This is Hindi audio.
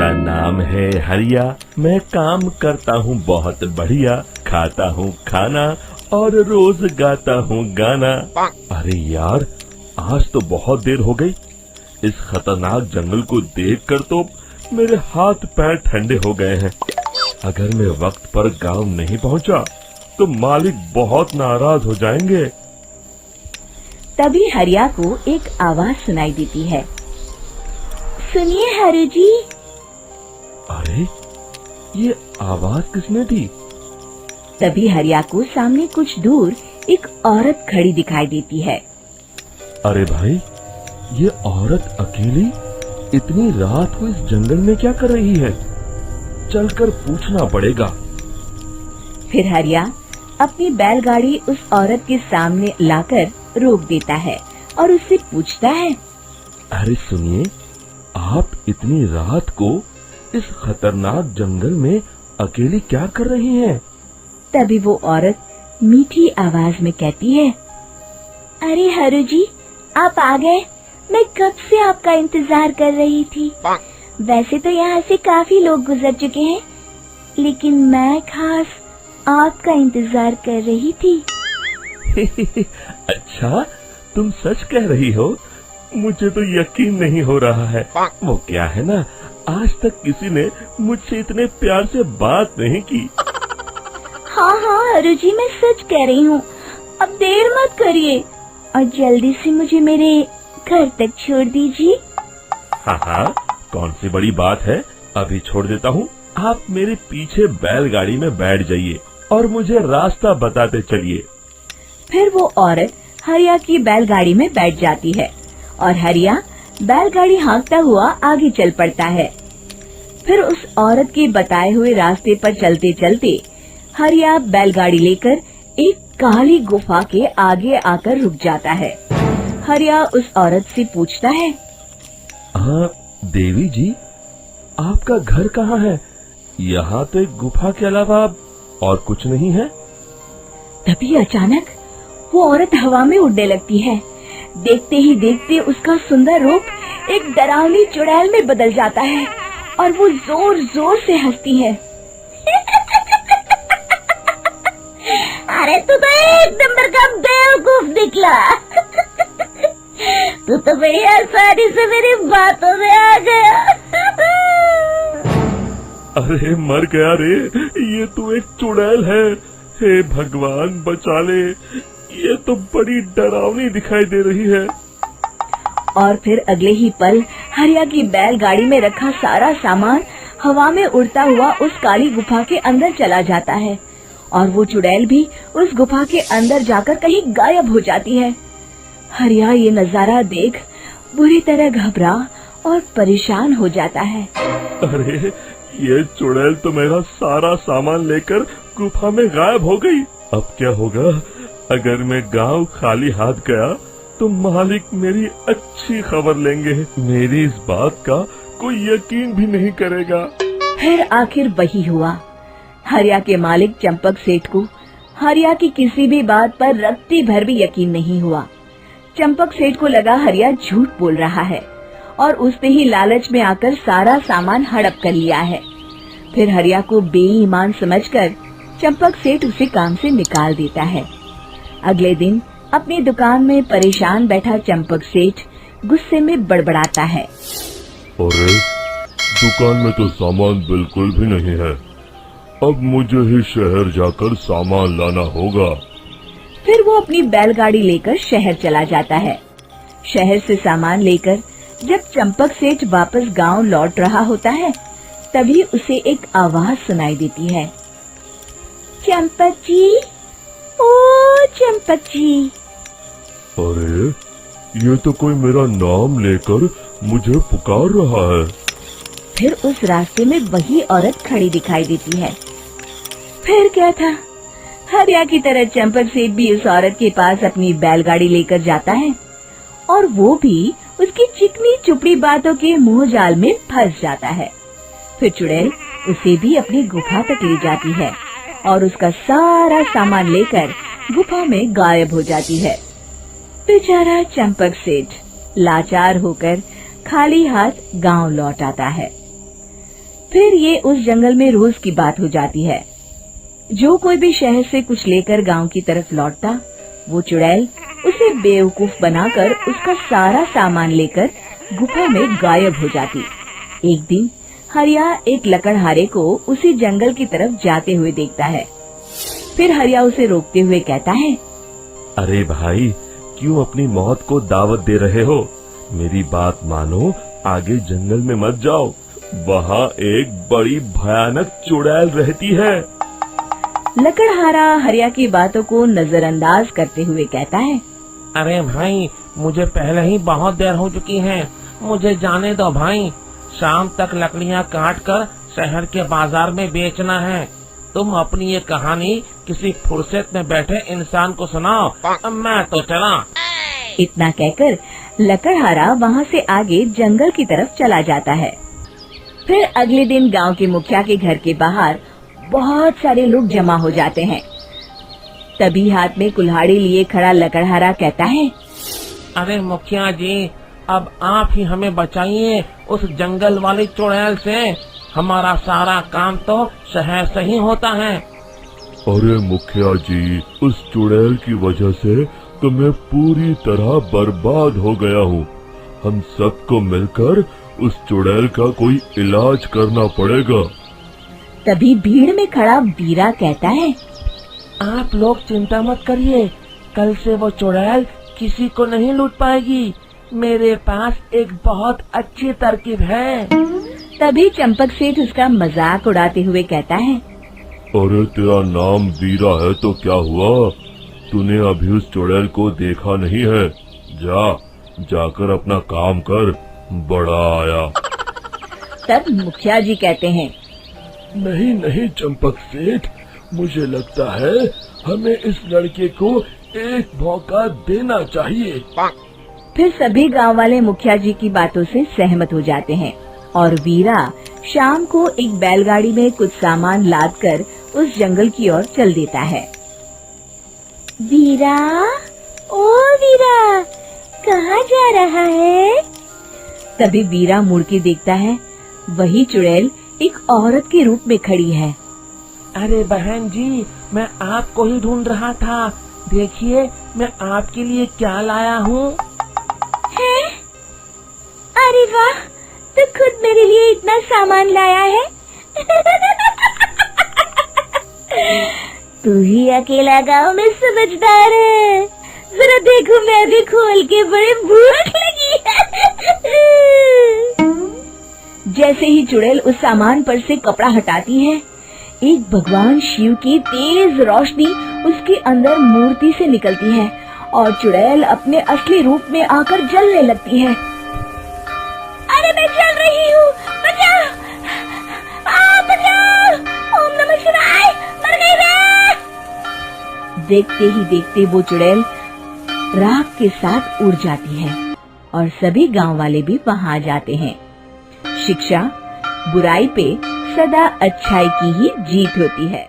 मेरा नाम है हरिया, मैं काम करता हूँ बहुत बढ़िया, खाता हूँ खाना और रोज गाता हूँ गाना। अरे यार, आज तो बहुत देर हो गई। इस खतरनाक जंगल को देखकर तो मेरे हाथ पैर ठंडे हो गए हैं। अगर मैं वक्त पर गांव नहीं पहुंचा तो मालिक बहुत नाराज हो जाएंगे। तभी हरिया को एक आवाज सुनाई देती है। सुनिए हरु जी। अरे, ये आवाज किसने दी? तभी हरिया को सामने कुछ दूर एक औरत खड़ी दिखाई देती है। अरे भाई, ये औरत अकेली इतनी रात को इस जंगल में क्या कर रही है? चलकर पूछना पड़ेगा। फिर हरिया अपनी बैलगाड़ी उस औरत के सामने लाकर रोक देता है और उससे पूछता है। अरे सुनिए, आप इतनी रात को इस खतरनाक जंगल में अकेली क्या कर रही हैं? तभी वो औरत मीठी आवाज में कहती है, अरे हरु जी, आप आ गए। मैं कब से आपका इंतजार कर रही थी। वैसे तो यहाँ से काफी लोग गुजर चुके हैं, लेकिन मैं खास आपका इंतजार कर रही थी। अच्छा, तुम सच कह रही हो? मुझे तो यकीन नहीं हो रहा है। वो क्या है ना, आज तक किसी ने मुझसे इतने प्यार से बात नहीं की। हाँ हाँ हरु जी, मैं सच कह रही हूँ। अब देर मत करिए और जल्दी से मुझे मेरे घर तक छोड़ दीजिए। हाँ हाँ, कौन सी बड़ी बात है, अभी छोड़ देता हूँ। आप मेरे पीछे बैलगाड़ी में बैठ जाइए और मुझे रास्ता बताते चलिए। फिर वो औरत हरिया की बैलगाड़ी में बैठ जाती है और हरिया बैलगाड़ी हाँकता हुआ आगे चल पड़ता है। फिर उस औरत के बताए हुए रास्ते पर चलते चलते हरिया बैलगाड़ी लेकर एक काली गुफा के आगे आकर रुक जाता है। हरिया उस औरत से पूछता है, हाँ देवी जी, आपका घर कहाँ है? यहाँ तो एक गुफा के अलावा और कुछ नहीं है। तभी अचानक वो औरत हवा में उड़ने लगती है। देखते ही देखते उसका सुंदर रूप एक डरावनी चुड़ैल में बदल जाता है और वो जोर जोर से हंसती है। अरे तू तो एक नंबर का बेवकूफ निकला। तू तो बड़ी आसानी से मेरी बातों में आ गया। अरे मर गया रे, ये तो एक चुड़ैल है। हे भगवान बचा ले, ये तो बड़ी डरावनी दिखाई दे रही है। और फिर अगले ही पल हरिया की बैलगाड़ी में रखा सारा सामान हवा में उड़ता हुआ उस काली गुफा के अंदर चला जाता है और वो चुड़ैल भी उस गुफा के अंदर जाकर कहीं गायब हो जाती है। हरिया ये नजारा देख बुरी तरह घबरा और परेशान हो जाता है। अरे, ये चुड़ैल तो मेरा सारा सामान लेकर गुफा में गायब हो गई। अब क्या होगा? अगर मैं गांव खाली हाथ गया तो मालिक मेरी अच्छी खबर लेंगे। मेरी इस बात का कोई यकीन भी नहीं करेगा। फिर आखिर वही हुआ। हरिया के मालिक चंपक सेठ को हरिया की किसी भी बात पर रत्ती भर भी यकीन नहीं हुआ। चंपक सेठ को लगा हरिया झूठ बोल रहा है और उसने ही लालच में आकर सारा सामान हड़प कर लिया है। फिर हरिया को बेईमान समझकर चंपक सेठ उसे काम से निकाल देता है। अगले दिन अपनी दुकान में परेशान बैठा चंपक सेठ गुस्से में बड़बड़ाता है। अरे, दुकान में तो सामान बिल्कुल भी नहीं है। अब मुझे ही शहर जाकर सामान लाना होगा। फिर वो अपनी बैलगाड़ी लेकर शहर चला जाता है। शहर से सामान लेकर जब चंपक सेठ वापस गांव लौट रहा होता है, तभी उसे एक आवाज सुनाई देती है। चंपक जी, ओ चंपक जी। अरे, ये तो कोई मेरा नाम लेकर मुझे पुकार रहा है। फिर उस रास्ते में वही औरत खड़ी दिखाई देती है। फिर क्या था, हरिया की तरह चंपक सेठ भी उस औरत के पास अपनी बैलगाड़ी लेकर जाता है और वो भी उसकी चिकनी चुपड़ी बातों के मुंह जाल में फंस जाता है। फिर चुड़ैल उसे भी अपनी गुफा तक ले जाती है और उसका सारा सामान लेकर गुफा में गायब हो जाती है। बेचारा चंपक सेठ लाचार होकर खाली हाथ गांव लौट आता है। फिर ये उस जंगल में रोज की बात हो जाती है। जो कोई भी शहर से कुछ लेकर गांव की तरफ लौटता, वो चुड़ैल उसे बेवकूफ बनाकर उसका सारा सामान लेकर गुफा में गायब हो जाती। एक दिन हरिया एक लकड़हारे को उसी जंगल की तरफ जाते हुए देखता है। फिर हरिया उसे रोकते हुए कहता है, अरे भाई, क्यों अपनी मौत को दावत दे रहे हो? मेरी बात मानो, आगे जंगल में मत जाओ, वहाँ एक बड़ी भयानक चुड़ैल रहती है। लकड़हारा हरिया की बातों को नजरअंदाज करते हुए कहता है, अरे भाई, मुझे पहले ही बहुत देर हो चुकी है, मुझे जाने दो भाई। शाम तक लकड़ियाँ काट कर शहर के बाजार में बेचना है। तुम अपनी ये कहानी किसी फुर्सत में बैठे इंसान को सुनाओ, मैं तो चला। इतना कहकर लकड़हारा वहाँ से आगे जंगल की तरफ चला जाता है। फिर अगले दिन गांव के मुखिया के घर के बाहर बहुत सारे लोग जमा हो जाते हैं। तभी हाथ में कुल्हाड़ी लिए खड़ा लकड़हारा कहता है, अरे मुखिया जी, अब आप ही हमें बचाइए उस जंगल वाली चुड़ैल से। हमारा सारा काम तो शहर से ही होता है। अरे मुखिया जी, उस चुड़ैल की वजह से तो मैं पूरी तरह बर्बाद हो गया हूँ। हम सबको मिलकर उस चुड़ैल का कोई इलाज करना पड़ेगा। तभी भीड़ में खड़ा वीरा कहता है, आप लोग चिंता मत करिए, कल से वो चुड़ैल किसी को नहीं लूट पाएगी। मेरे पास एक बहुत अच्छी तरकीब है। तभी चंपक सेठ उसका मजाक उड़ाते हुए कहता है, अरे तेरा नाम वीरा है तो क्या हुआ? तूने अभी उस चुड़ैल को देखा नहीं है? जाकर अपना काम कर, बड़ा आया। तब मुखिया जी कहते हैं, नहीं नहीं चंपक सेठ, मुझे लगता है हमें इस लड़के को एक मौका देना चाहिए। फिर सभी गांव वाले मुखिया जी की बातों से सहमत हो जाते हैं और वीरा शाम को एक बैलगाड़ी में कुछ सामान लादकर उस जंगल की ओर चल देता है। वीरा, ओ वीरा, कहाँ जा रहा है? तभी वीरा मुड़ के देखता है, वही चुड़ैल एक औरत के रूप में खड़ी है। अरे बहन जी, मैं आपको ही ढूंढ रहा था। देखिए, मैं आपके लिए क्या लाया हूँ। अरे वाह, तो खुद मेरे लिए इतना सामान लाया है। तू ही अकेला गांव में समझदार है। जरा देखो, मैं भी खोल के, बड़े भूख लगी है। जैसे ही चुड़ैल उस सामान पर से कपड़ा हटाती है, एक भगवान शिव की तेज रोशनी उसके अंदर मूर्ति से निकलती है और चुड़ैल अपने असली रूप में आकर जलने लगती है। अरे मैं जल रही हूँ, बचाओ! बचाओ! ओम नमः शिवाय, मर गई मैं! देखते ही देखते वो चुड़ैल राख के साथ उड़ जाती है और सभी गांव वाले भी वहां जाते हैं। शिक्षा बुराई पे सदा अच्छाई की ही जीत होती है।